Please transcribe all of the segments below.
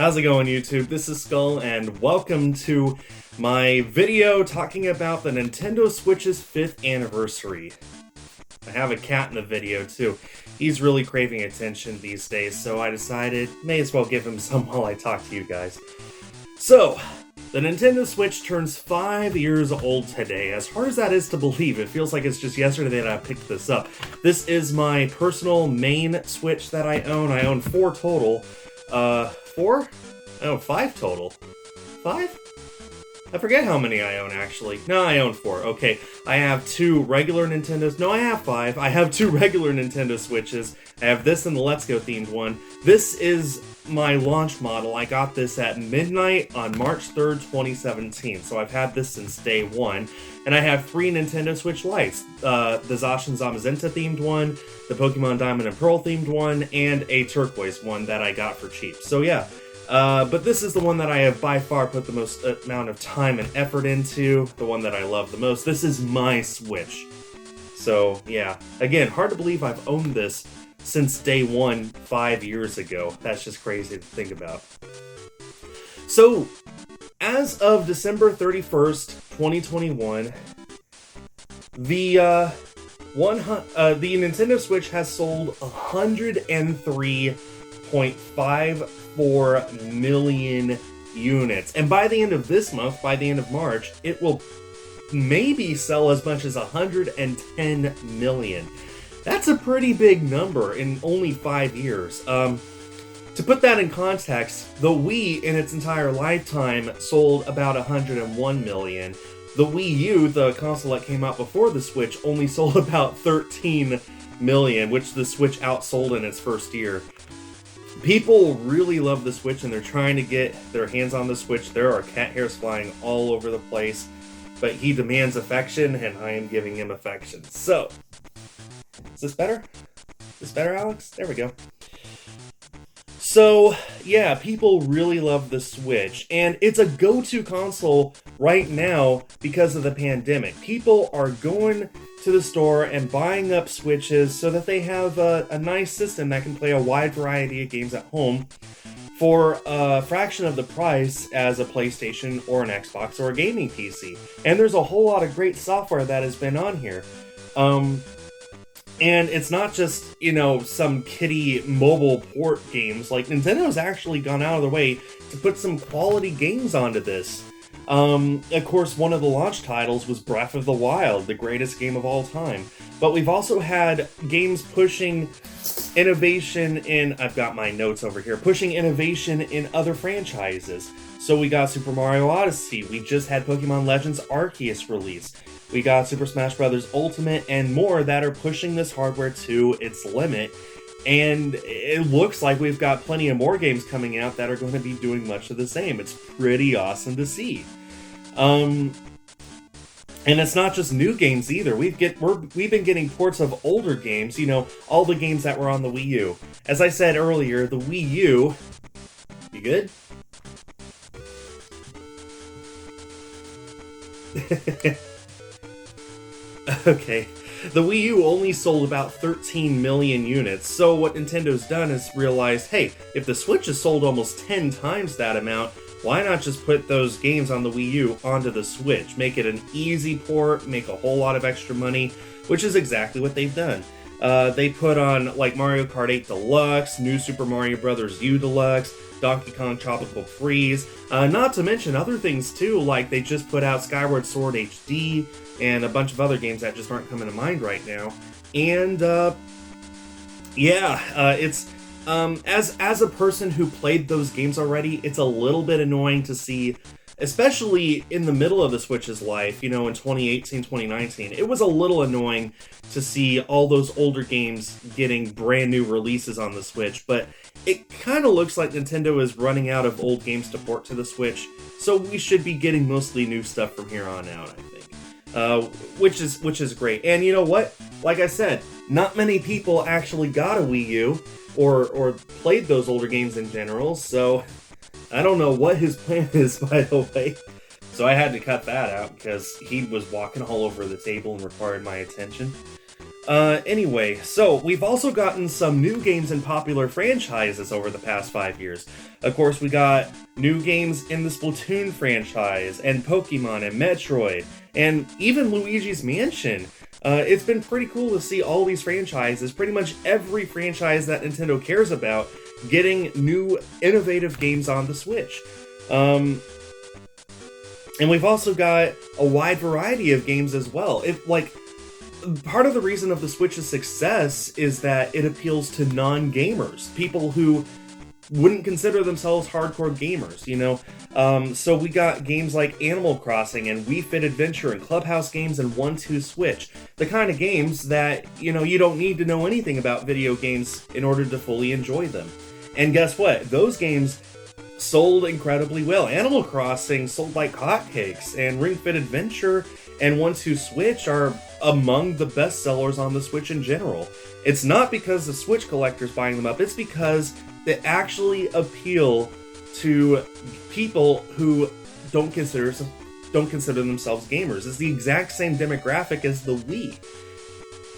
How's it going, YouTube? This is Skul, and welcome to my video talking about the Nintendo Switch's 5th anniversary. I have a cat in the video, too. He's really craving attention these days, so I decided may as well give him some while I talk to you guys. So, the Nintendo Switch turns 5 years old today. As hard as that is to believe, it feels like it's just yesterday that I picked this up. This is my personal main Switch that I own. I own 4 total. 4? Oh, 5 total. 5? I forget how many I own, actually. No, I own 4. Okay, I have 2 regular Nintendos. No, I have 5. I have 2 regular Nintendo Switches. I have this and the Let's Go themed one. This is my launch model. I got this at midnight on March 3rd, 2017. So I've had this since day one. And I have 3 Nintendo Switch Lites. The Zacian Zamazenta themed one, the Pokemon Diamond and Pearl themed one, and a turquoise one that I got for cheap. So yeah. But this is the one that I have by far put the most amount of time and effort into, the one that I love the most. This is my Switch. So, yeah. Again, hard to believe I've owned this since day one 5 years ago. That's just crazy to think about. So, as of December 31st, 2021, the Nintendo Switch has sold 103.54 million units. And by the end of this month, by the end of March, it will maybe sell as much as 110 million. That's a pretty big number in only 5 years. To put that in context, the Wii in its entire lifetime sold about 101 million. The Wii U, the console that came out before the Switch, only sold about 13 million, which the Switch outsold in its first year. People really love the Switch and they're trying to get their hands on the Switch. There are cat hairs flying all over the place, but he demands affection and I am giving him affection. So, is this better? Is this better, Alex? There we go. So, yeah, people really love the Switch, and it's a go-to console right now because of the pandemic. People are going to the store and buying up Switches so that they have a nice system that can play a wide variety of games at home for a fraction of the price as a PlayStation or an Xbox or a gaming PC. And there's a whole lot of great software that has been on here. And it's not just, some kiddie mobile port games. Like, Nintendo's actually gone out of their way to put some quality games onto this. Of course, one of the launch titles was Breath of the Wild, the greatest game of all time. But we've also had games pushing innovation in, I've got my notes over here, pushing innovation in other franchises. So we got Super Mario Odyssey, we just had Pokemon Legends Arceus release. We got Super Smash Bros. Ultimate and more that are pushing this hardware to its limit. And it looks like we've got plenty of more games coming out that are going to be doing much of the same. It's pretty awesome to see. And it's not just new games either. We've been getting ports of older games, all the games that were on the Wii U. As I said earlier, the Wii U... You good? Okay, the Wii U only sold about 13 million units, so what Nintendo's done is realized, hey, if the Switch has sold almost 10 times that amount, why not just put those games on the Wii U onto the Switch? Make it an easy port, make a whole lot of extra money, which is exactly what they've done. They put on, like, Mario Kart 8 Deluxe, New Super Mario Bros. U Deluxe, Donkey Kong Tropical Freeze, not to mention other things too, like they just put out Skyward Sword HD, and a bunch of other games that just aren't coming to mind right now. And, it's, as a person who played those games already, it's a little bit annoying to see, especially in the middle of the Switch's life, in 2018, 2019, it was a little annoying to see all those older games getting brand new releases on the Switch, but it kind of looks like Nintendo is running out of old games to port to the Switch, so we should be getting mostly new stuff from here on out, I think. Which is great. And you know what? Like I said, not many people actually got a Wii U, or played those older games in general, so I don't know what his plan is, by the way. So I had to cut that out because he was walking all over the table and required my attention. Anyway, so we've also gotten some new games in popular franchises over the past 5 years. Of course, we got new games in the Splatoon franchise, and Pokemon, and Metroid, and even Luigi's Mansion. It's been pretty cool to see all these franchises, pretty much every franchise that Nintendo cares about, getting new, innovative games on the Switch. And we've also got a wide variety of games as well. Part of the reason of the Switch's success is that it appeals to non-gamers, people who wouldn't consider themselves hardcore gamers, you know? So we got games like Animal Crossing and Wii Fit Adventure and Clubhouse games and 1-2 Switch. The kind of games that, you know, you don't need to know anything about video games in order to fully enjoy them. And guess what? Those games sold incredibly well. Animal Crossing sold like hotcakes, and Ring Fit Adventure and 1-2 Switch are among the best sellers on the Switch in general. It's not because the Switch collectors buying them up, it's because they actually appeal to people who don't consider themselves gamers. It's the exact same demographic as the Wii.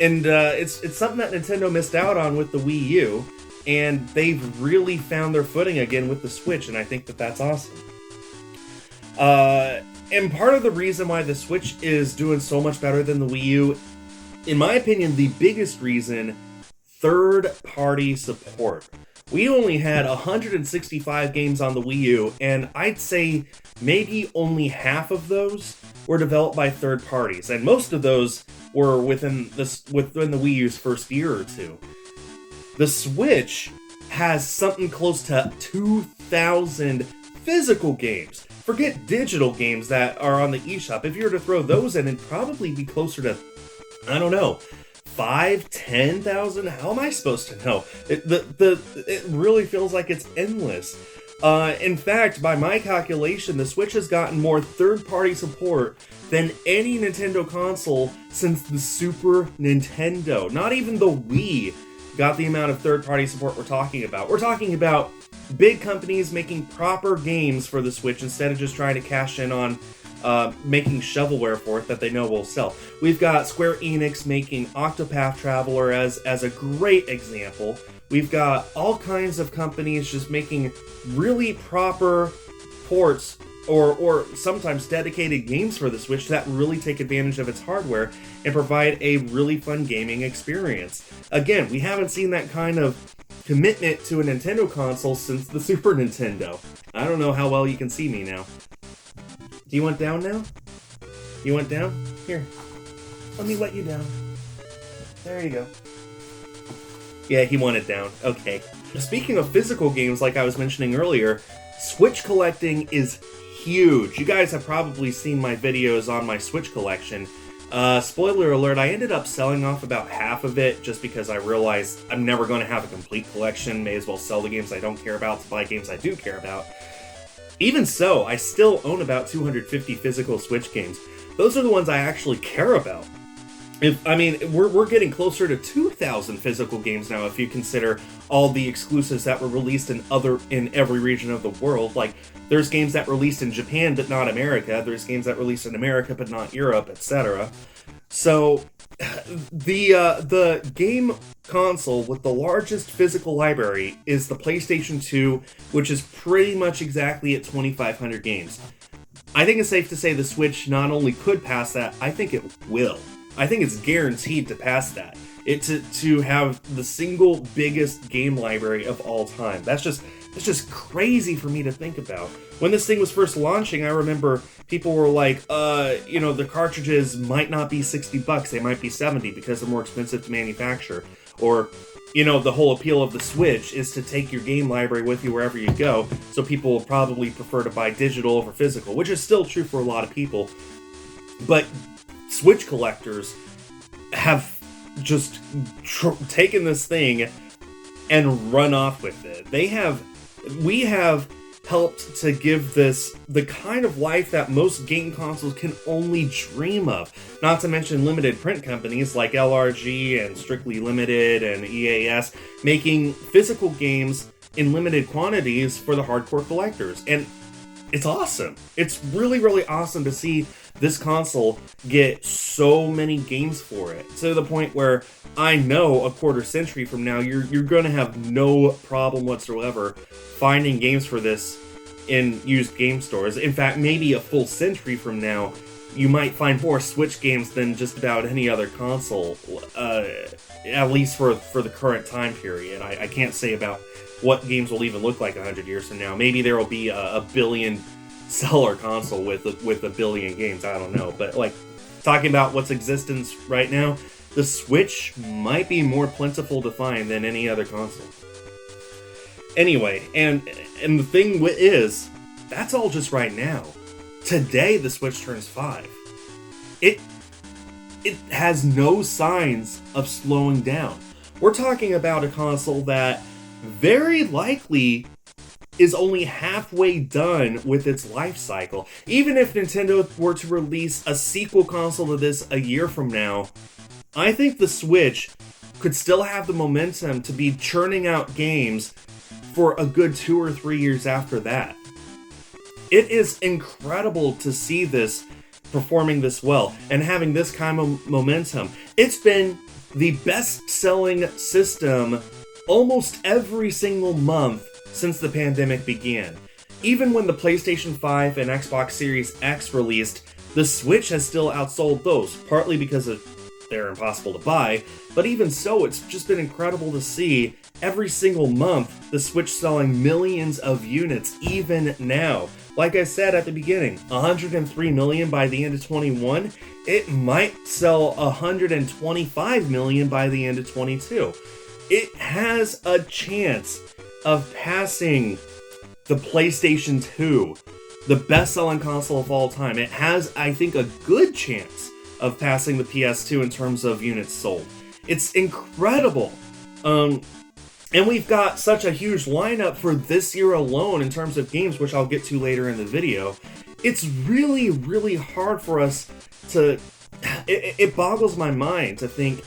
And it's something that Nintendo missed out on with the Wii U, and they've really found their footing again with the Switch, and I think that that's awesome. And part of the reason why the Switch is doing so much better than the Wii U, in my opinion, the biggest reason, third-party support. We only had 165 games on the Wii U, and I'd say maybe only half of those were developed by third parties, and most of those were within the Wii U's first year or two. The Switch has something close to 2,000 physical games. Forget digital games that are on the eShop. If you were to throw those in, it'd probably be closer to, I don't know, 10,000? How am I supposed to know? It really feels like it's endless. In fact, by my calculation, the Switch has gotten more third-party support than any Nintendo console since the Super Nintendo. Not even the Wii got the amount of third-party support we're talking about. We're talking about big companies making proper games for the Switch instead of just trying to cash in on making shovelware for it that they know will sell. We've got Square Enix making Octopath Traveler as a great example. We've got all kinds of companies just making really proper ports or sometimes dedicated games for the Switch that really take advantage of its hardware and provide a really fun gaming experience. Again, we haven't seen that kind of commitment to a Nintendo console since the Super Nintendo. I don't know how well you can see me now. Do you want down now? You want down? Here. Let me let you down. There you go. Yeah, he wanted down. Okay. Speaking of physical games, like I was mentioning earlier, Switch collecting is huge. You guys have probably seen my videos on my Switch collection. Spoiler alert, I ended up selling off about half of it just because I realized I'm never going to have a complete collection. May as well sell the games I don't care about to buy games I do care about. Even so, I still own about 250 physical Switch games. Those are the ones I actually care about. We're getting closer to 2,000 physical games now if you consider all the exclusives that were released in every region of the world. Like, there's games that released in Japan but not America. There's games that released in America but not Europe, etc. So, the game console with the largest physical library is the PlayStation 2, which is pretty much exactly at 2,500 games. I think it's safe to say the Switch not only could pass that, I think it will. I think it's guaranteed to pass that. To have the single biggest game library of all time. That's just crazy for me to think about. When this thing was first launching, I remember people were like, the cartridges might not be $60, they might be $70 because they're more expensive to manufacture. Or, the whole appeal of the Switch is to take your game library with you wherever you go, so people will probably prefer to buy digital over physical, which is still true for a lot of people. But Switch collectors have just taken this thing and run off with it. We have helped to give this the kind of life that most game consoles can only dream of. Not to mention limited print companies like LRG and Strictly Limited and EAS making physical games in limited quantities for the hardcore collectors. And it's awesome. It's really, really awesome to see this console get so many games for it, to the point where I know a quarter century from now, you're going to have no problem whatsoever finding games for this in used game stores. In fact, maybe a full century from now, you might find more Switch games than just about any other console, at least for the current time period. I can't say about what games will even look like 100 years from now. Maybe there will be a billion seller console with a billion games. I don't know. But like, talking about what's existence right now, the Switch might be more plentiful to find than any other console. Anyway, and the thing is, that's all just right now. Today, the Switch turns 5. It has no signs of slowing down. We're talking about a console that very likely is only halfway done with its life cycle. Even if Nintendo were to release a sequel console to this a year from now, I think the Switch could still have the momentum to be churning out games for a good 2 or 3 years after that. It is incredible to see this performing this well and having this kind of momentum. It's been the best-selling system almost every single month since the pandemic began. Even when the PlayStation 5 and Xbox Series X released, the Switch has still outsold those, partly because they're impossible to buy, but even so, it's just been incredible to see every single month the Switch selling millions of units, even now. Like I said at the beginning, 103 million by the end of 21, it might sell 125 million by the end of 22. It has a chance of passing the PlayStation 2, the best-selling console of all time. It has, I think, a good chance of passing the PS2 in terms of units sold. It's incredible. And we've got such a huge lineup for this year alone in terms of games, which I'll get to later in the video. It's really, really hard for us to... It boggles my mind to think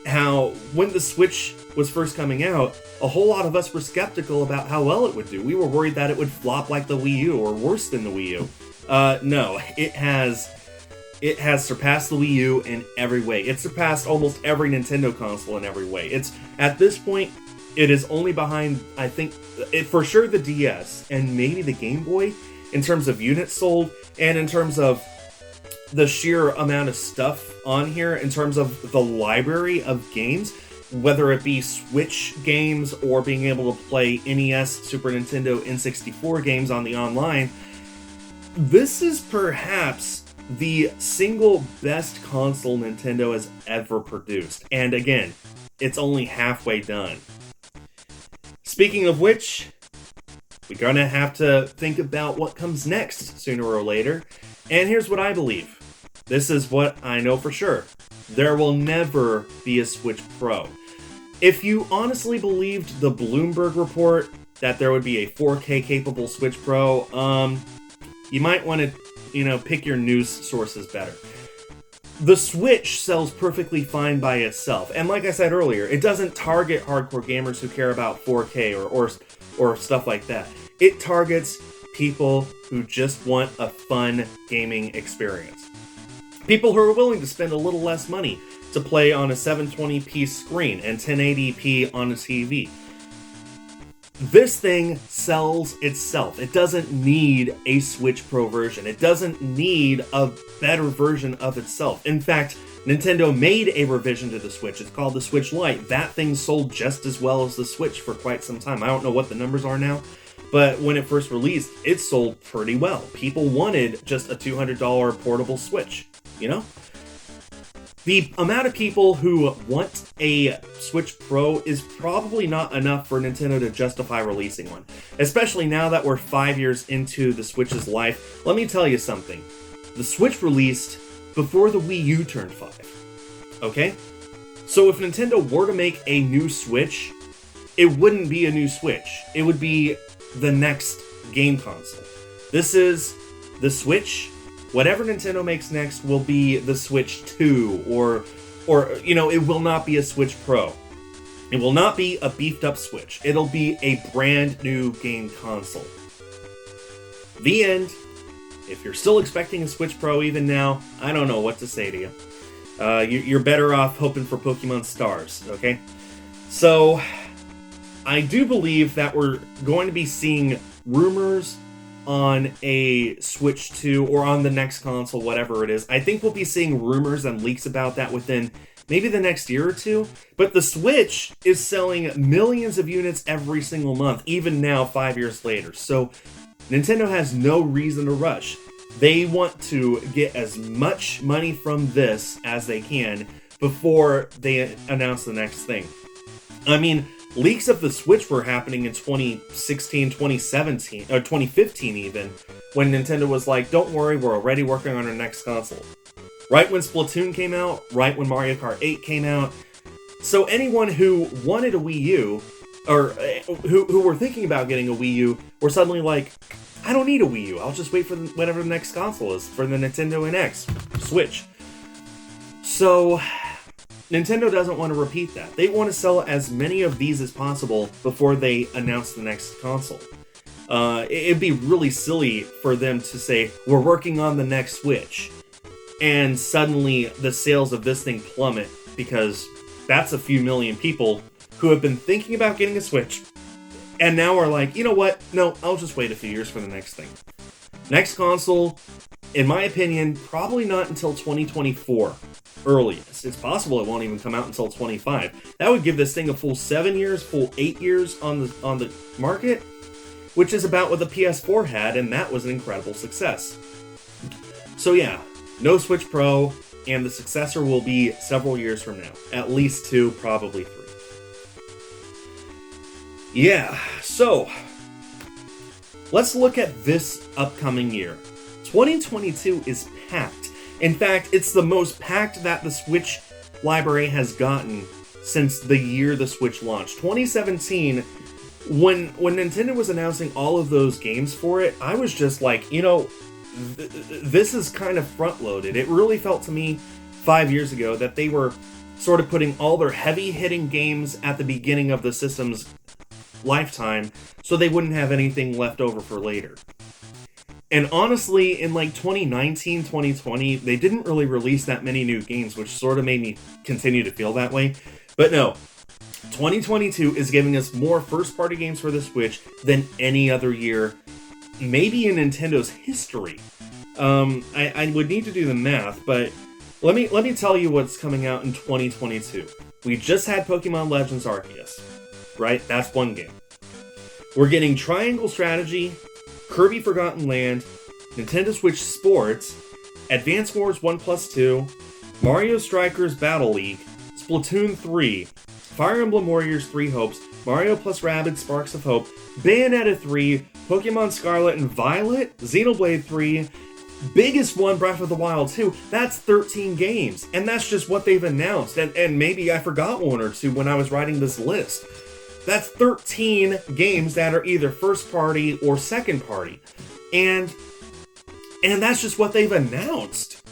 how, when the Switch was first coming out, a whole lot of us were skeptical about how well it would do. We were worried that it would flop like the Wii U, or worse than the Wii U. No, it has surpassed the Wii U in every way. It's surpassed almost every Nintendo console in every way. It's, at this point, it is only behind, I think, for sure the DS and maybe the Game Boy in terms of units sold and in terms of the sheer amount of stuff on here, in terms of the library of games, whether it be Switch games or being able to play NES, Super Nintendo, N64 games on the online. This is perhaps the single best console Nintendo has ever produced. And again, it's only halfway done. Speaking of which, we're gonna have to think about what comes next sooner or later. And here's what I believe. This is what I know for sure. There will never be a Switch Pro. If you honestly believed the Bloomberg report that there would be a 4K capable Switch Pro, you might want to, pick your news sources better. The Switch sells perfectly fine by itself, and like I said earlier, it doesn't target hardcore gamers who care about 4K or stuff like that. It targets people who just want a fun gaming experience. People who are willing to spend a little less money to play on a 720p screen and 1080p on a TV. This thing sells itself. It doesn't need a Switch Pro version. It doesn't need a better version of itself. In fact, Nintendo made a revision to the Switch. It's called the Switch Lite. That thing sold just as well as the Switch for quite some time. I don't know what the numbers are now, but when it first released, it sold pretty well. People wanted just a $200 portable Switch, The amount of people who want a Switch Pro is probably not enough for Nintendo to justify releasing one. Especially now that we're 5 years into the Switch's life. Let me tell you something. The Switch released before the Wii U turned 5. Okay? So if Nintendo were to make a new Switch, it wouldn't be a new Switch. It would be the next game console. This is the Switch. Whatever Nintendo makes next will be the Switch 2, or it will not be a Switch Pro. It will not be a beefed up Switch. It'll be a brand new game console. The end. If you're still expecting a Switch Pro even now, I don't know what to say to you. You're better off hoping for Pokemon Stars, okay? So, I do believe that we're going to be seeing rumors on a Switch 2 or on the next console, whatever it is. I think we'll be seeing rumors and leaks about that within maybe the next year or two. But the Switch is selling millions of units every single month, even now, 5 years later. So Nintendo has no reason to rush. They want to get as much money from this as they can before they announce the next thing. I mean, leaks of the Switch were happening in 2016, 2017, or 2015 even, when Nintendo was like, don't worry, we're already working on our next console. Right when Splatoon came out, right when Mario Kart 8 came out. So anyone who wanted a Wii U, or who were thinking about getting a Wii U, were suddenly like, I don't need a Wii U, I'll just wait for whatever the next console is, for the Nintendo NX, Switch. So Nintendo doesn't want to repeat that. They want to sell as many of these as possible before they announce the next console. It'd be really silly for them to say, we're working on the next Switch, and suddenly the sales of this thing plummet, because that's a few million people who have been thinking about getting a Switch, and now are like, you know what, no, I'll just wait a few years for the next thing. Next console, in my opinion, probably not until 2024. Earliest. It's possible it won't even come out until 25. That would give this thing a full 7 years, full 8 years on the market, which is about what the PS4 had, and that was an incredible success. So yeah, no Switch Pro, and the successor will be several years from now. At least 2, probably 3. Yeah, so let's look at this upcoming year. 2022 is packed. In fact, it's the most packed that the Switch library has gotten since the year the Switch launched. 2017, when Nintendo was announcing all of those games for it, I was just like, you know, this is kind of front-loaded. It really felt to me 5 years ago that they were sort of putting all their heavy-hitting games at the beginning of the system's lifetime so they wouldn't have anything left over for later. And honestly, in like 2019, 2020, they didn't really release that many new games, which sort of made me continue to feel that way. But no, 2022 is giving us more first-party games for the Switch than any other year, maybe in Nintendo's history. I would need to do the math, but let me tell you what's coming out in 2022. We just had Pokemon Legends Arceus, right? That's one game. We're getting Triangle Strategy, Kirby Forgotten Land, Nintendo Switch Sports, Advance Wars 1+2, Mario Strikers Battle League, Splatoon 3, Fire Emblem Warriors 3 Hopes, Mario + Rabbids Sparks of Hope, Bayonetta 3, Pokemon Scarlet and Violet, Xenoblade 3, biggest one, Breath of the Wild 2. That's 13 games, and that's just what they've announced, and maybe I forgot one or two when I was writing this list. That's 13 games that are either first party or second party. And that's just what they've announced.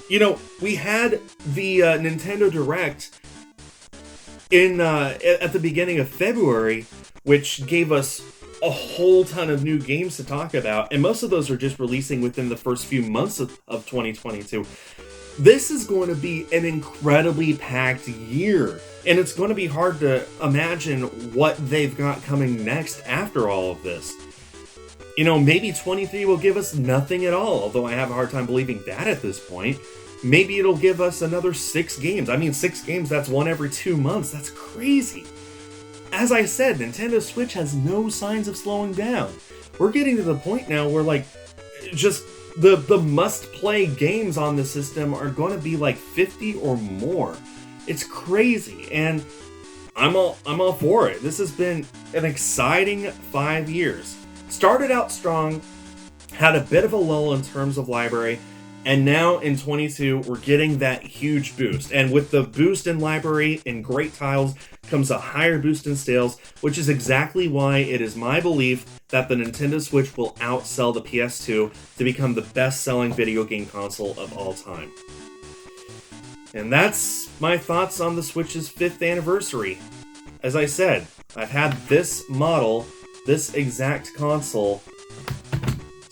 You know, we had the Nintendo Direct at the beginning of February, which gave us a whole ton of new games to talk about, and most of those are just releasing within the first few months of 2022. This is going to be an incredibly packed year, and it's going to be hard to imagine what they've got coming next after all of this. You know, maybe 23 will give us nothing at all, although I have a hard time believing that at this point. Maybe it'll give us another 6 games. I mean, 6 games, that's one every 2 months. That's crazy. As I said, Nintendo Switch has no signs of slowing down. We're getting to the point now where, like, just the must-play games on the system are going to be like 50 or more. It's crazy, and I'm all for it. This has been an exciting 5 years. Started out strong, had a bit of a lull in terms of library, and now in 22, we're getting that huge boost. And with the boost in library and great titles comes a higher boost in sales, which is exactly why it is my belief that the Nintendo Switch will outsell the PS2 to become the best-selling video game console of all time. And that's my thoughts on the Switch's 5th anniversary. As I said, I've had this model, this exact console,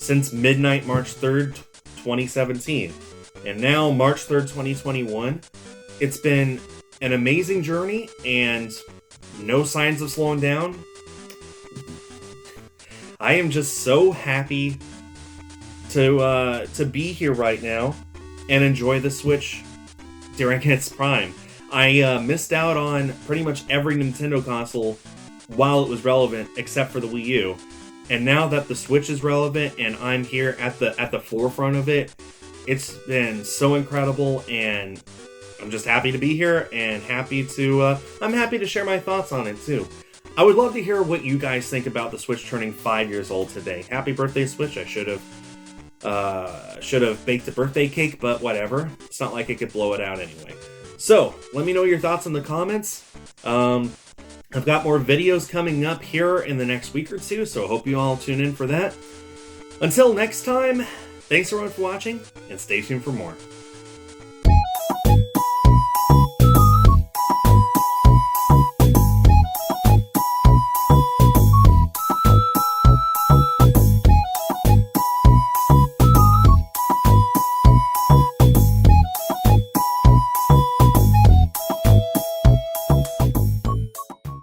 since midnight March 3rd, 2017. And now, March 3rd, 2021, it's been an amazing journey and no signs of slowing down. I am just so happy to be here right now and enjoy the Switch during its prime. I missed out on pretty much every Nintendo console while it was relevant, except for the Wii U. And now that the Switch is relevant and I'm here at the forefront of it, it's been so incredible, and I'm just happy to be here and I'm happy to share my thoughts on it too. I would love to hear what you guys think about the Switch turning 5 years old today. Happy birthday, Switch! I should have baked a birthday cake, but whatever. It's not like I could blow it out anyway. So let me know your thoughts in the comments. I've got more videos coming up here in the next week or two, so I hope you all tune in for that. Until next time, thanks everyone for watching, and stay tuned for more.